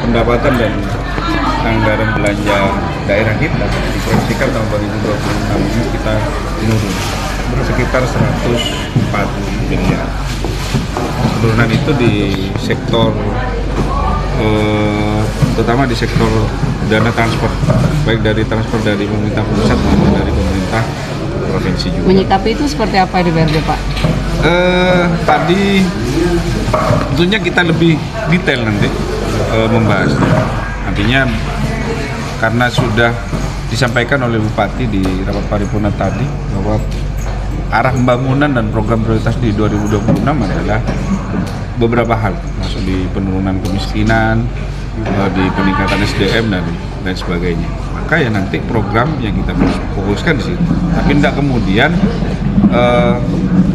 pendapatan dan anggaran belanja daerah kita diproyeksikan tahun 2026 ini kita menurun sekitar 104 miliar. Penurunan itu di sektor terutama di sektor dana transport, baik dari transport dari pemerintah pusat maupun dari pemerintah provinsi juga. Menyikapi itu seperti apa di DPRD, Pak? Tadi tentunya kita lebih detail nanti membahasnya. Artinya karena sudah disampaikan oleh Bupati di rapat paripurna tadi bahwa arah pembangunan dan program prioritas di 2026 adalah beberapa hal, masuk di penurunan kemiskinan, di peningkatan SDM dan sebagainya. Maka ya nanti program yang kita fokuskan di situ. Tapi tidak kemudian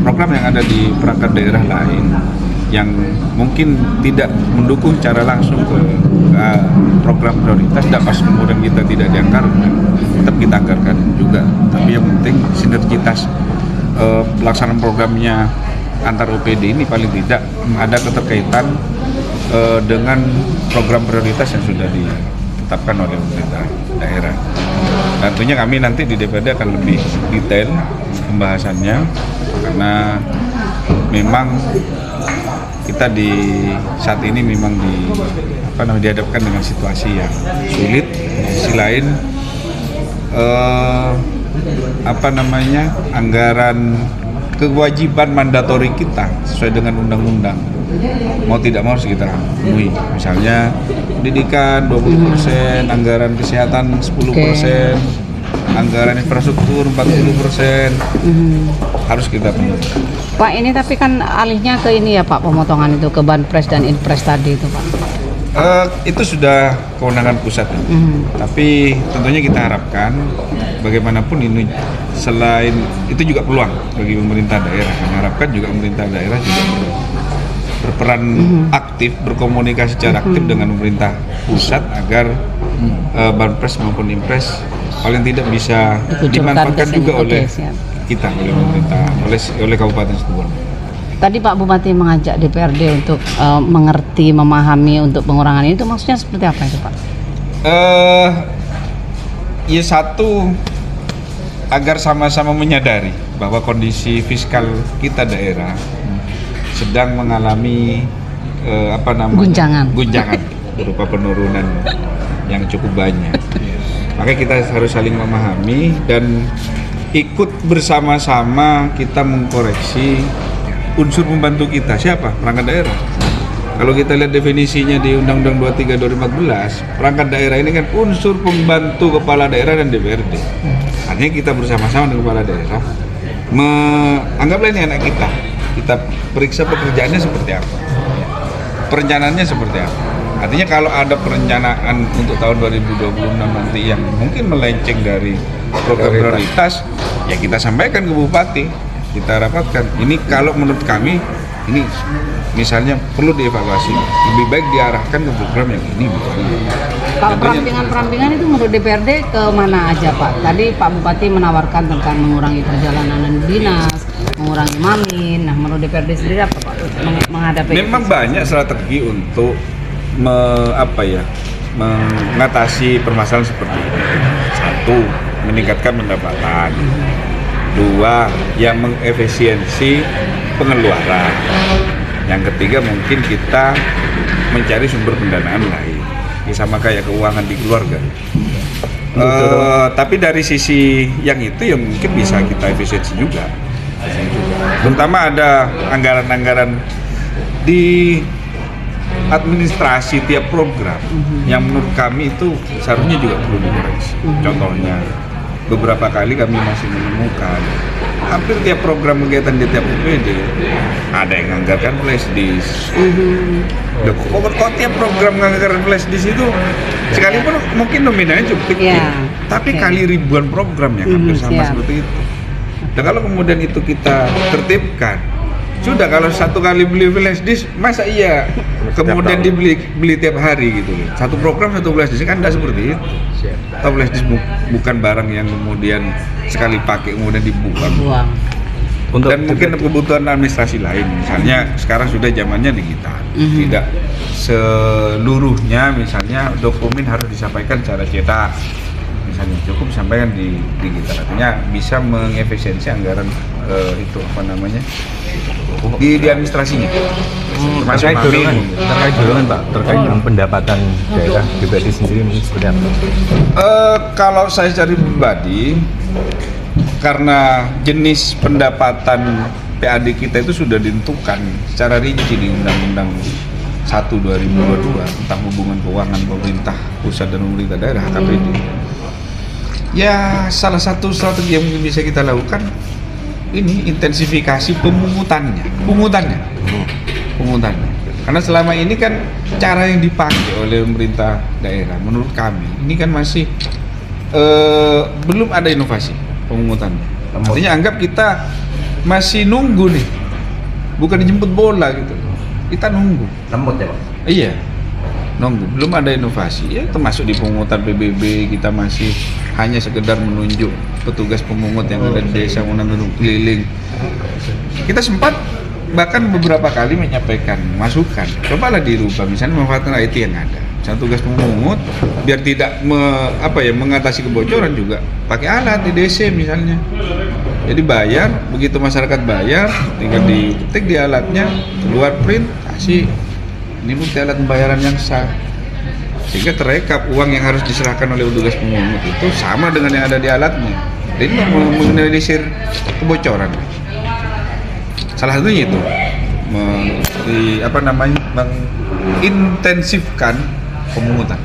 program yang ada di perangkat daerah lain yang mungkin tidak mendukung secara langsung ke program prioritas, tidak pas kemudian kita tidak dianggarkan, tetap kita anggarkan juga. Tapi yang penting sinergitas pelaksanaan programnya antar OPD ini paling tidak ada keterkaitan dengan program prioritas yang sudah ditetapkan oleh pemerintah daerah. Dan tentunya kami nanti di DPRD akan lebih detail pembahasannya karena memang kita di saat ini memang dihadapkan dengan situasi yang sulit. Di sisi lain anggaran kewajiban mandatori kita sesuai dengan undang-undang mau tidak mau harus kita penuhi. Misalnya pendidikan 20%, anggaran kesehatan 10%, anggaran infrastruktur 40%, harus kita penuhi. Pak, ini tapi kan alihnya ke ini ya Pak, pemotongan itu ke Banpres dan Inpres tadi itu Pak. Itu sudah kewenangan pusat, tapi tentunya kita harapkan bagaimanapun ini selain itu juga peluang bagi pemerintah daerah. Kami harapkan juga pemerintah daerah juga berperan aktif, berkomunikasi secara aktif dengan pemerintah pusat agar Banpres maupun Impres paling tidak bisa dimanfaatkan juga oleh kita, oleh pemerintah, oleh Kabupaten Situbondo. Tadi Pak Bupati mengajak DPRD untuk mengerti, memahami untuk pengurangan ini, itu maksudnya seperti apa itu Pak? Ya satu, agar sama-sama menyadari bahwa kondisi fiskal kita daerah sedang mengalami guncangan berupa penurunan yang cukup banyak. Maka kita harus saling memahami dan ikut bersama-sama kita mengkoreksi unsur pembantu kita. Siapa? Perangkat daerah. Kalau kita lihat definisinya di Undang-Undang 23 2014, perangkat daerah ini kan unsur pembantu kepala daerah dan DPRD. Artinya kita bersama-sama dengan kepala daerah, anggaplah ini anak kita periksa pekerjaannya seperti apa, perencanaannya seperti apa. Artinya kalau ada perencanaan untuk tahun 2026 nanti yang mungkin melenceng dari program prioritas, ya kita sampaikan ke Bupati, kita rapatkan. Ini kalau menurut kami ini misalnya perlu dievaluasi, lebih baik diarahkan ke program yang ini. Kalau perampingan itu menurut DPRD ke mana aja Pak? Tadi Pak Bupati menawarkan tentang mengurangi perjalanan dinas, mengurangi mamin. Nah, menurut DPRD sendiri apa Pak menghadapi memang itu? Banyak strategi untuk mengatasi permasalahan seperti ini. Satu, meningkatkan pendapatan. Dua, yang mengefisiensi pengeluaran. Yang ketiga, mungkin kita mencari sumber pendanaan lain, sama kayak keuangan di keluarga. Tapi dari sisi yang itu yang mungkin bisa kita efisiensi juga. Terutama ada anggaran-anggaran di administrasi tiap program yang menurut kami itu seharusnya juga perlu dikoreksi. Contohnya, beberapa kali kami masih menemukan hampir tiap program kegiatan di tiap OPD ada yang menganggarkan flash disk. Kok tiap program menganggarkan flash disk itu sekalipun mungkin nominalnya cukup kecil, tapi kali ribuan program yang hampir sama seperti itu. Dan kalau kemudian itu kita tertibkan, sudah kalau satu kali beli flash disk, masa iya kemudian dibeli tiap hari gitu loh. Satu program satu flash disk kan tidak seperti itu. Atau flash disk bukan barang yang kemudian sekali pakai kemudian dibuang. Dan mungkin kebutuhan administrasi lain, misalnya sekarang sudah zamannya digital, tidak seluruhnya misalnya dokumen harus disampaikan secara cetak, misalnya cukup sampaikan di digital, artinya bisa mengefisiensi anggaran itu apa namanya di administrasinya. Terkait dorongan Pak, terkait dengan pendapatan daerah DPRD sendiri mungkin seperti apa? Kalau saya secara pribadi, karena jenis pendapatan PAD kita itu sudah ditentukan secara rinci di Undang-Undang 1 2022 tentang hubungan keuangan pemerintah pusat dan pemerintah daerah HKPD. Ya, salah satu strategi yang mungkin bisa kita lakukan ini intensifikasi pungutannya. Karena selama ini kan cara yang dipakai oleh pemerintah daerah menurut kami ini kan masih belum ada inovasi pemungutannya. Artinya anggap kita masih nunggu nih, bukan dijemput bola gitu. Kita nunggu. Lemot ya Pak? Iya, nunggu. Belum ada inovasi. Ya termasuk di pemungutan PBB kita masih hanya sekedar menunjuk petugas pemungut yang ada di desa menunjuk keliling. Kita sempat bahkan beberapa kali menyampaikan masukan, cobalah dirubah, misalnya memanfaatkan IT yang ada. Misalnya tugas pemungut biar tidak mengatasi kebocoran juga pakai alat di DC misalnya. Jadi bayar, begitu masyarakat bayar, tinggal diketik di alatnya, keluar print, kasih. Ini bukti alat pembayaran yang sah. Sehingga terekap uang yang harus diserahkan oleh petugas pemungut itu sama dengan yang ada di alatnya. Jadi meminimalisir kebocoran. Salah satunya itu mengintensifkan pemungutan.